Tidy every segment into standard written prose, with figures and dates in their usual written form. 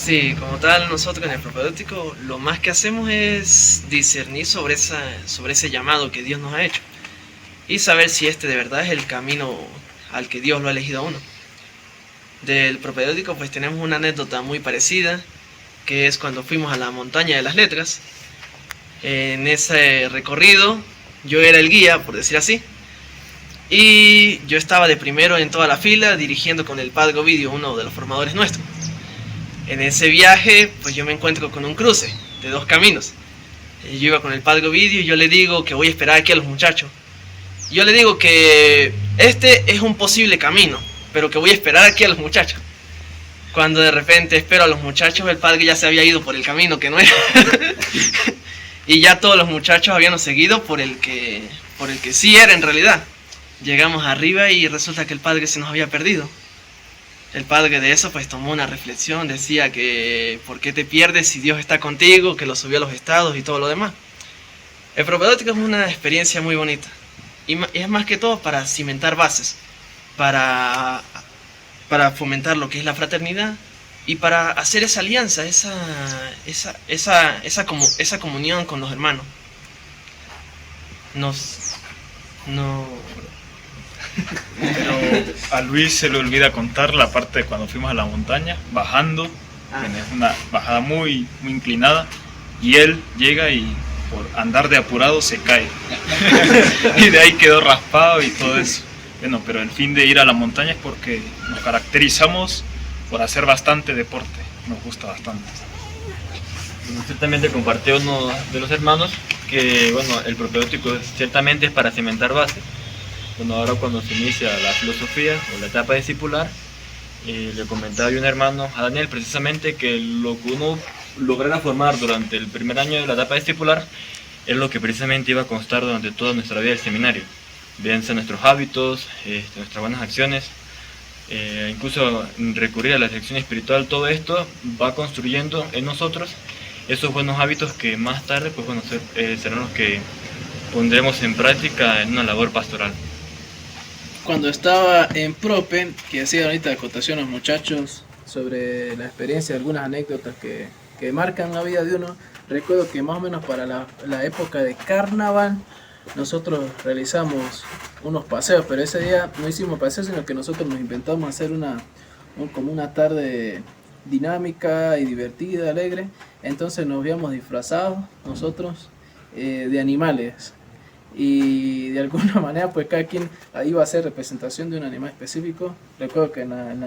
Sí, como tal, nosotros en el propedéutico lo más que hacemos es discernir sobre ese llamado que Dios nos ha hecho y saber si este de verdad es el camino al que Dios lo ha elegido a uno. Del propedéutico pues tenemos una anécdota muy parecida, que es cuando fuimos a la montaña de las letras. En ese recorrido yo era el guía, por decir así, y yo estaba de primero en toda la fila dirigiendo con el padre Ovidio, uno de los formadores nuestros. En ese viaje pues yo me encuentro con un cruce de dos caminos. Yo iba con el padre Ovidio y yo le digo que voy a esperar aquí a los muchachos. Yo le digo que este es un posible camino, pero que voy a esperar aquí a los muchachos. Cuando de repente espero a los muchachos, el padre ya se había ido por el camino que no era. Y ya todos los muchachos habían seguido por el que sí era en realidad. Llegamos arriba y resulta que el padre se nos había perdido. El padre de eso pues tomó una reflexión, decía que ¿por qué te pierdes si Dios está contigo? Que lo subió a los estados y todo lo demás. El propedéutico es una experiencia muy bonita. Y es más que todo para cimentar bases, para fomentar lo que es la fraternidad y para hacer esa alianza, esa comunión con los hermanos. No. Pero a Luis se le olvida contar la parte de cuando fuimos a la montaña, bajando, es una bajada muy, muy inclinada, y él llega y por andar de apurado se cae. Y de ahí quedó raspado y todo eso. Bueno, pero el fin de ir a la montaña es porque nos caracterizamos por hacer bastante deporte, nos gusta bastante. Ciertamente compartió uno de los hermanos que, bueno, el propedéutico ciertamente es para cimentar bases. Bueno, ahora cuando se inicia la filosofía o la etapa discipular, le comentaba yo a un hermano, a Daniel, precisamente que lo que uno lograra formar durante el primer año de la etapa discipular es lo que precisamente iba a constar durante toda nuestra vida del seminario. Véanse nuestros hábitos, nuestras buenas acciones, incluso recurrir a la dirección espiritual, todo esto va construyendo en nosotros esos buenos hábitos que más tarde pues, bueno, serán los que pondremos en práctica en una labor pastoral. Cuando estaba en Prope, que hacía ahorita acotación a los muchachos sobre la experiencia, algunas anécdotas que marcan la vida de uno, recuerdo que más o menos para la época de carnaval nosotros realizamos unos paseos, pero ese día no hicimos paseos, sino que nosotros nos inventamos hacer como una tarde dinámica y divertida, alegre. Entonces nos habíamos disfrazado nosotros de animales. Y de alguna manera pues cada quien iba a hacer representación de un animal específico. Recuerdo que en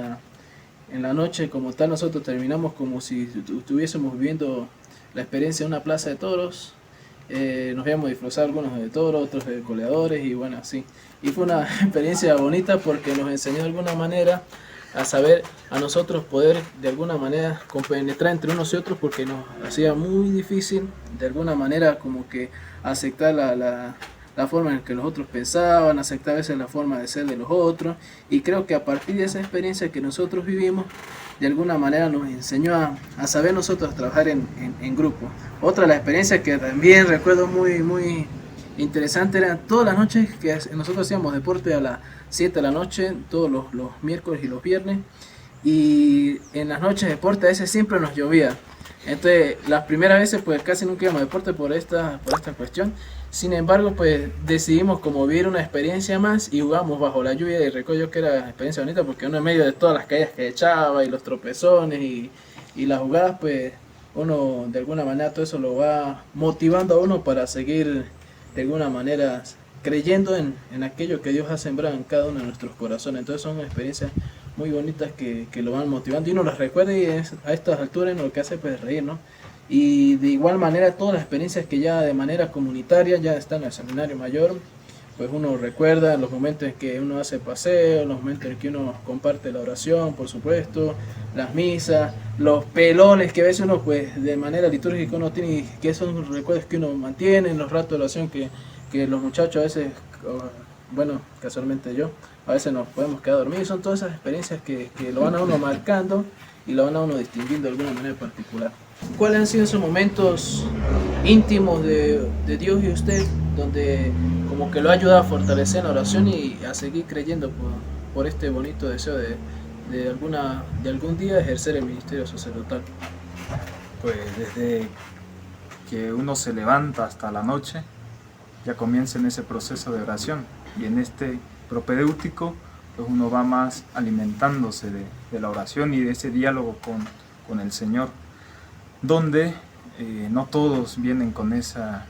la noche como tal nosotros terminamos como si estuviésemos viviendo la experiencia de una plaza de toros. Nos habíamos disfrazado algunos de toros, otros de goleadores y bueno, así. Y fue una experiencia bonita porque nos enseñó de alguna manera a saber a nosotros poder de alguna manera compenetrar entre unos y otros, porque nos hacía muy difícil de alguna manera como que aceptar la forma en que los otros pensaban, aceptar a veces la forma de ser de los otros, y creo que a partir de esa experiencia que nosotros vivimos, de alguna manera nos enseñó a saber nosotros trabajar en grupo. Otra de las experiencias que también recuerdo muy interesante era todas las noches que nosotros hacíamos deporte a las 7 de la noche, todos los miércoles y los viernes, y en las noches de deporte a veces siempre nos llovía. Entonces las primeras veces pues casi nunca íbamos a deporte por esta cuestión. Sin embargo pues decidimos como vivir una experiencia más y jugamos bajo la lluvia, y recuerdo yo que era una experiencia bonita porque uno en medio de todas las caídas que echaba y los tropezones y las jugadas, pues uno de alguna manera todo eso lo va motivando a uno para seguir de alguna manera creyendo en aquello que Dios ha sembrado en cada uno de nuestros corazones. Entonces son experiencias muy bonitas que lo van motivando y uno las recuerda, y a estas alturas lo que hace pues reír, ¿no? Y de igual manera todas las experiencias que ya de manera comunitaria ya están en el seminario mayor, pues uno recuerda los momentos en que uno hace paseo, los momentos en que uno comparte la oración, por supuesto, las misas, los pelones que a veces uno pues de manera litúrgica uno tiene, que son recuerdos que uno mantiene, los ratos de oración que los muchachos a veces, bueno, casualmente yo, a veces nos podemos quedar dormidos. Son todas esas experiencias que lo van a uno marcando y lo van a uno distinguiendo de alguna manera particular. ¿Cuáles han sido esos momentos íntimos de Dios y usted, donde como que lo ha ayudado a fortalecer la oración y a seguir creyendo por este bonito deseo de algún día ejercer el ministerio sacerdotal? Pues desde que uno se levanta hasta la noche, ya comienza en ese proceso de oración. Y en este propedéutico, pues uno va más alimentándose de la oración y de ese diálogo con el Señor, donde no todos vienen con esas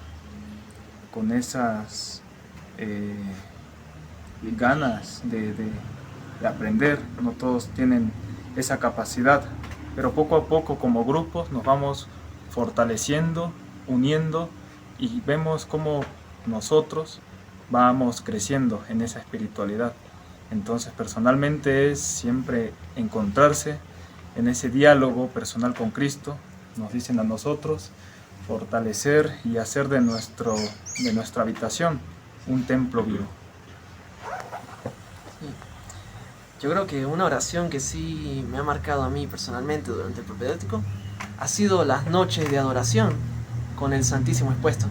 ganas de aprender, no todos tienen esa capacidad, pero poco a poco como grupos nos vamos fortaleciendo, uniendo y vemos cómo nosotros vamos creciendo en esa espiritualidad. Entonces personalmente es siempre encontrarse en ese diálogo personal con Cristo. Nos dicen a nosotros fortalecer y hacer de nuestra habitación un templo vivo. Yo creo que una oración que sí me ha marcado a mí personalmente durante el propedéutico ha sido las noches de adoración con el Santísimo expuesto.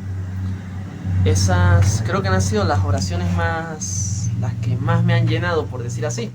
Esas creo que han sido las oraciones las que más me han llenado, por decir así.